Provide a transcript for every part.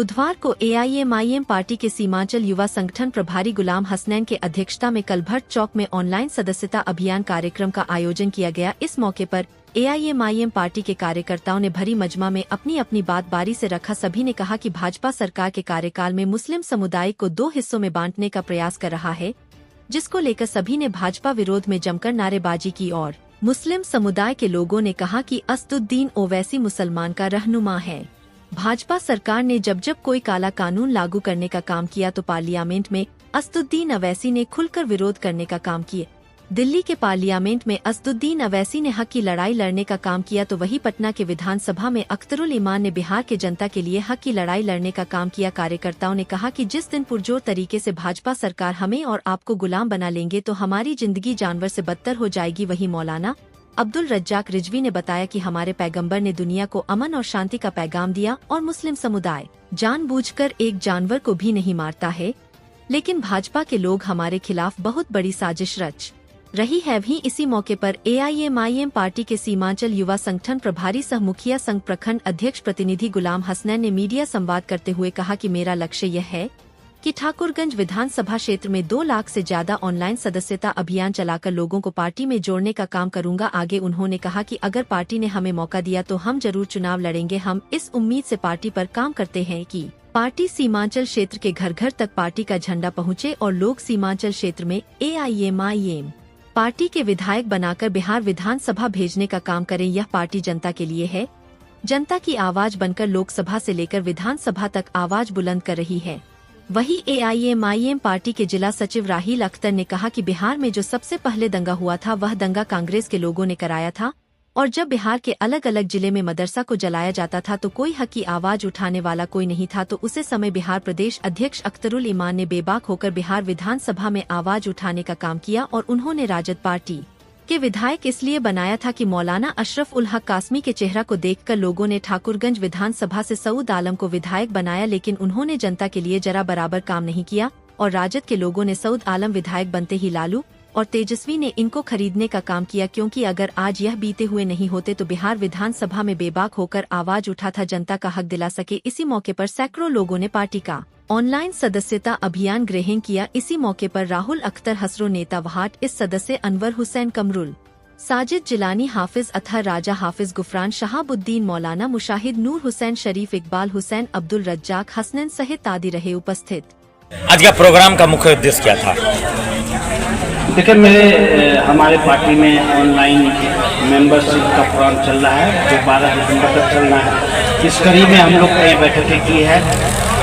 बुधवार को AIMIM party के सीमांचल युवा संगठन प्रभारी गुलाम हसनैन के अध्यक्षता में कलभट्ट चौक में ऑनलाइन सदस्यता अभियान कार्यक्रम का आयोजन किया गया। इस मौके पर AIMIM पार्टी के कार्यकर्ताओं ने भरी मजमा में अपनी अपनी बात बारी से रखा। सभी ने कहा कि भाजपा सरकार के कार्यकाल में मुस्लिम समुदाय को 2 हिस्सों में बांटने का प्रयास कर रहा है, जिसको लेकर सभी ने भाजपा विरोध में जमकर नारेबाजी की। और मुस्लिम समुदाय के लोगों ने कहा कि असदुद्दीन ओवैसी मुसलमान का रहनुमा है। भाजपा सरकार ने जब कोई काला कानून लागू करने का काम किया तो पार्लियामेंट में असदुद्दीन ओवैसी ने खुलकर विरोध करने का काम किया। दिल्ली के पार्लियामेंट में असदुद्दीन ओवैसी ने हक की लड़ाई लड़ने का काम किया तो वही पटना के विधानसभा में अख्तरुल ईमान ने बिहार के जनता के लिए हक की लड़ाई लड़ने का काम किया। कार्यकर्ताओं ने कहा कि जिस दिन पुरजोर तरीके से भाजपा सरकार हमें और आपको गुलाम बना लेंगे तो हमारी जिंदगी जानवर से बदतर हो जाएगी। वही मौलाना अब्दुल रज्जाक रिजवी ने बताया कि हमारे पैगंबर ने दुनिया को अमन और शांति का पैगाम दिया और मुस्लिम समुदाय जानबूझकर एक जानवर को भी नहीं मारता है, लेकिन भाजपा के लोग हमारे खिलाफ बहुत बड़ी साजिश रच रही है। भी इसी मौके पर AIMIM पार्टी के सीमांचल युवा संगठन प्रभारी सह मुखिया संघ प्रखंड अध्यक्ष प्रतिनिधि गुलाम हसनैन ने मीडिया संवाद करते हुए कहा कि मेरा लक्ष्य यह है कि ठाकुरगंज विधानसभा क्षेत्र में 2 लाख से ज्यादा ऑनलाइन सदस्यता अभियान चलाकर लोगों को पार्टी में जोड़ने का काम करूंगा। आगे उन्होंने कहा कि अगर पार्टी ने हमें मौका दिया तो हम जरूर चुनाव लड़ेंगे। हम इस उम्मीद से पार्टी पर काम करते हैं कि पार्टी सीमांचल क्षेत्र के घर घर तक पार्टी का झंडा पहुंचे और लोग सीमांचल क्षेत्र में AIMIM पार्टी के विधायक बनाकर बिहार विधानसभा भेजने का काम करें। यह पार्टी जनता के लिए है, जनता की आवाज बनकर लोकसभा से लेकर विधानसभा तक आवाज बुलंद कर रही है। वही AIMIM पार्टी के जिला सचिव राहील अख्तर ने कहा कि बिहार में जो सबसे पहले दंगा हुआ था वह दंगा कांग्रेस के लोगों ने कराया था और जब बिहार के अलग अलग जिले में मदरसा को जलाया जाता था तो कोई हक की आवाज उठाने वाला कोई नहीं था। तो उसी समय बिहार प्रदेश अध्यक्ष अख्तरुल ईमान ने बेबाक होकर बिहार विधानसभा में आवाज उठाने का काम किया और उन्होंने राजद पार्टी के विधायक इसलिए बनाया था कि मौलाना अशरफ उल हक कासमी के चेहरा को देखकर लोगों ने ठाकुरगंज विधानसभा से सऊद आलम को विधायक बनाया, लेकिन उन्होंने जनता के लिए जरा बराबर काम नहीं किया और राजद के लोगों ने सऊद आलम विधायक बनते ही लालू और तेजस्वी ने इनको खरीदने का काम किया, क्योंकि अगर आज यह बीते हुए नहीं होते तो बिहार विधानसभा में बेबाक होकर आवाज उठा था, जनता का हक दिला सके। इसी मौके पर सैकड़ों लोगों ने पार्टी का ऑनलाइन सदस्यता अभियान ग्रहण किया। इसी मौके पर राहुल अख्तर हसरो नेता वहाट इस सदस्य अनवर हुसैन कमरुल साजिद जिलानी हाफिज अतहर राजा हाफिज गुफरान शहाबुद्दीन मौलाना मुशाहिद नूर हुसैन शरीफ इकबाल हुसैन अब्दुल रज्जाक हसनैन सहित आदि रहे उपस्थित। आज का प्रोग्राम का मुख्य उद्देश्य क्या था? देखिए, हमारे पार्टी में ऑनलाइन मेंबरशिप का प्रोग्राम चल रहा है जो 12 दिसंबर तक चल रहा है। इस कड़ी में हम लोग कई बैठकें की है।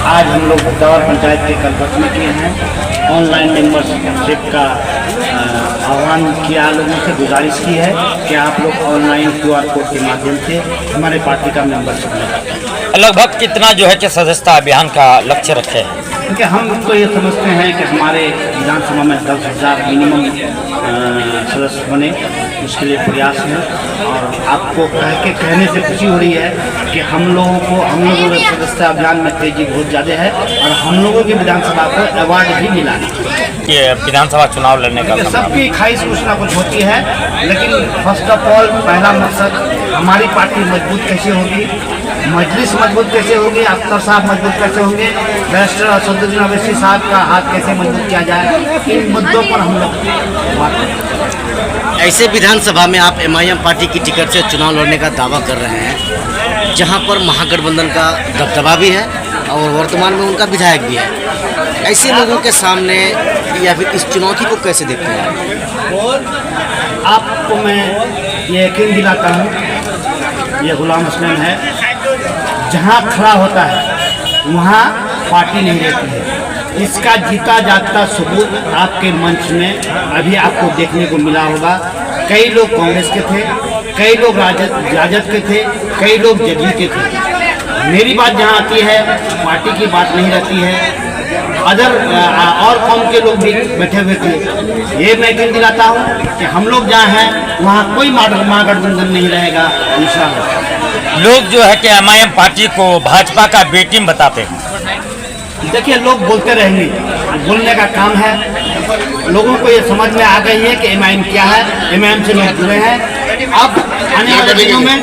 आज हम लोग दौर पंचायत के कलभट्ट में किए हैं। ऑनलाइन मेंबरशिप का आह्वान किया, लोगों से गुजारिश की है कि आप लोग ऑनलाइन QR कोड के माध्यम से हमारे पार्टी का मेंबरशिप लें। लगभग कितना जो है कि सदस्यता अभियान का लक्ष्य रखे हैं? क्योंकि हम तो ये समझते हैं कि हमारे विधानसभा में 10,000 मिनिमम सदस्य बने, उसके लिए प्रयास है। और आपको कहने से खुशी हो रही है कि हम लोगों के सदस्यता अभियान में तेजी बहुत ज़्यादा है और हम लोगों की विधानसभा को अवार्ड भी मिला है। ये विधानसभा चुनाव लड़ने का सबकी ख्वाहिश कुछ ना कुछ होती है, लेकिन फर्स्ट ऑफ ऑल पहला मकसद हमारी पार्टी मजबूत कैसे होगी, मजलिस मजबूत कैसे होगी, अख्तर साहब मजबूत कैसे होंगे, बैरिस्टर असदुद्दीन ओवैसी साहब का हाथ कैसे मजबूत किया जाए, इन मुद्दों पर हम लोग बात करें। ऐसे विधानसभा में आप MIM पार्टी की टिकट से चुनाव लड़ने का दावा कर रहे हैं, जहां पर महागठबंधन का दबदबा भी है और वर्तमान में उनका विधायक भी है। ऐसे लोगों के सामने या फिर इस चुनौती को कैसे देखते हैं? आपको मैं ये यकीन दिलाता हूँ, ये गुलाम हसनैन है, जहाँ खड़ा होता है वहाँ पार्टी नहीं रहती है। इसका जीता जागता सबूत आपके मंच में अभी आपको देखने को मिला होगा। कई लोग कांग्रेस के थे, कई लोग राजद के थे, कई लोग जदयू के थे। मेरी बात जहाँ आती है, पार्टी की बात नहीं रहती है। और कौम के लोग भी बैठे हुए थे। ये मैं यकीन दिलाता हूँ कि हम लोग जहाँ हैं वहाँ कोई महागठबंधन नहीं रहेगा इंशाअल्लाह। लोग जो है कि MIM पार्टी को भाजपा का बी टीम बताते हैं। देखिए, लोग बोलते रहेंगे, बोलने का काम है। लोगों को ये समझ में आ गई है कि MIM क्या है, MIM से लोग जुड़े हैं। अब आने वाले दिनों में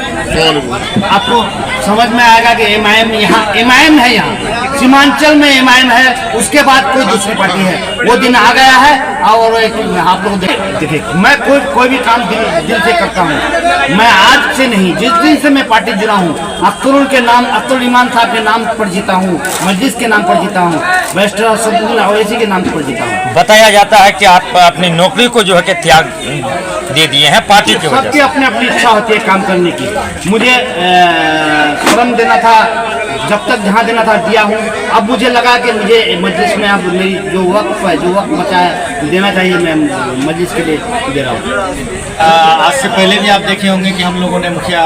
आपको समझ में आएगा कि MIM यहाँ MIM है। यहाँ सीमांचल में एमआईएम है, उसके बाद कोई दूसरी पार्टी है। वो दिन आ गया है। और आप लोग देखिए, मैं कोई भी काम दिल से करता हूँ। मैं आज से नहीं, जिस दिन से मैं पार्टी जुड़ा हूँ, अख्तरुल के नाम, अख्तरुल ईमान साहब के नाम पर जीता हूँ, मजलिस के नाम पर जीता हूँ, बैरिस्टर असदुद्दीन ओवैसी के नाम पर जीता हूँ। बताया जाता है कि आप अपनी नौकरी को जो है कि त्याग दे दिए हैं पार्टी की वजह सबकी से। अपनी अपनी इच्छा होती है काम करने की। मुझे श्रम देना था, जब तक जहाँ देना था दिया हूँ। अब मुझे लगा कि मुझे मजलिस में अब मेरी जो वक्त है, जो वक्त बचा है देना चाहिए, मैं मजलिस के लिए दे रहा हूँ। आज से पहले भी आप देखे होंगे कि हम लोगों ने मुखिया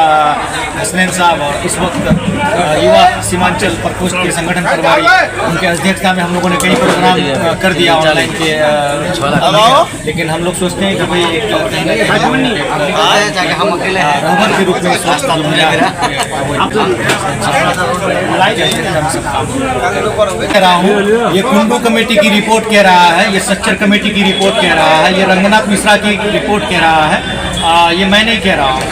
हसनैन साहब और इस वक्त युवा सीमांचल प्रकोष्ठ के संगठन प्रभारी, उनके अध्यक्षता में हम लोगों ने कई प्रोग्राम कर दिया ऑनलाइन के, लेकिन हम लोग सोचते हैं कि भाई एक हम अकेले हैं रहबर के रूप में इस वक्त जो मिला कह रहा हूँ। ये कुंडू कमेटी की रिपोर्ट कह रहा है, ये सच्चर कमेटी की रिपोर्ट कह रहा है, ये रंगनाथ मिश्रा की रिपोर्ट कह रहा है। ये मैं नहीं कह रहा हूँ।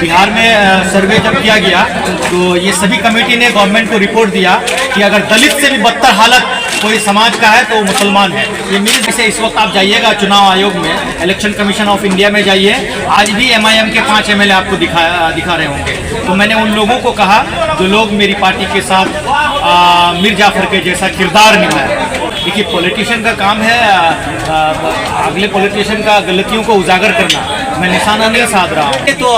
बिहार में सर्वे जब किया गया तो ये सभी कमेटी ने गवर्नमेंट को रिपोर्ट दिया कि अगर दलित से भी बदतर हालत कोई समाज का है तो वो मुसलमान है। ये मेरी से इस वक्त आप जाइएगा चुनाव आयोग में, इलेक्शन कमीशन ऑफ इंडिया में जाइए, आज भी एमआईएम के 5 एमएलए आपको दिखा रहे होंगे। तो मैंने उन लोगों को कहा जो लोग मेरी पार्टी के साथ मीर जाफर के जैसा किरदार निभाए। देखिए, पॉलिटिशियन का काम है अगले पॉलिटिशियन का गलतियों को उजागर करना, मैं निशाना नहीं साध रहा हूँ। ये तो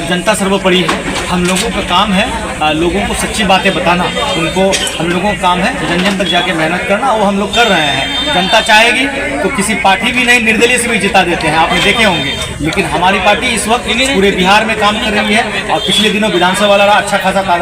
जनता सर्वोपरि है। हम लोगों का काम है लोगों को सच्ची बातें बताना। हम लोगों का काम है जन जन तक जाके मेहनत करना, वो हम लोग कर रहे हैं। जनता चाहेगी तो किसी पार्टी भी नहीं, निर्दलीय से भी जिता देते हैं, आपने देखे होंगे। लेकिन हमारी पार्टी इस वक्त पूरे बिहार में काम कर रही है और पिछले दिनों विधानसभा वाला अच्छा खासा तादाद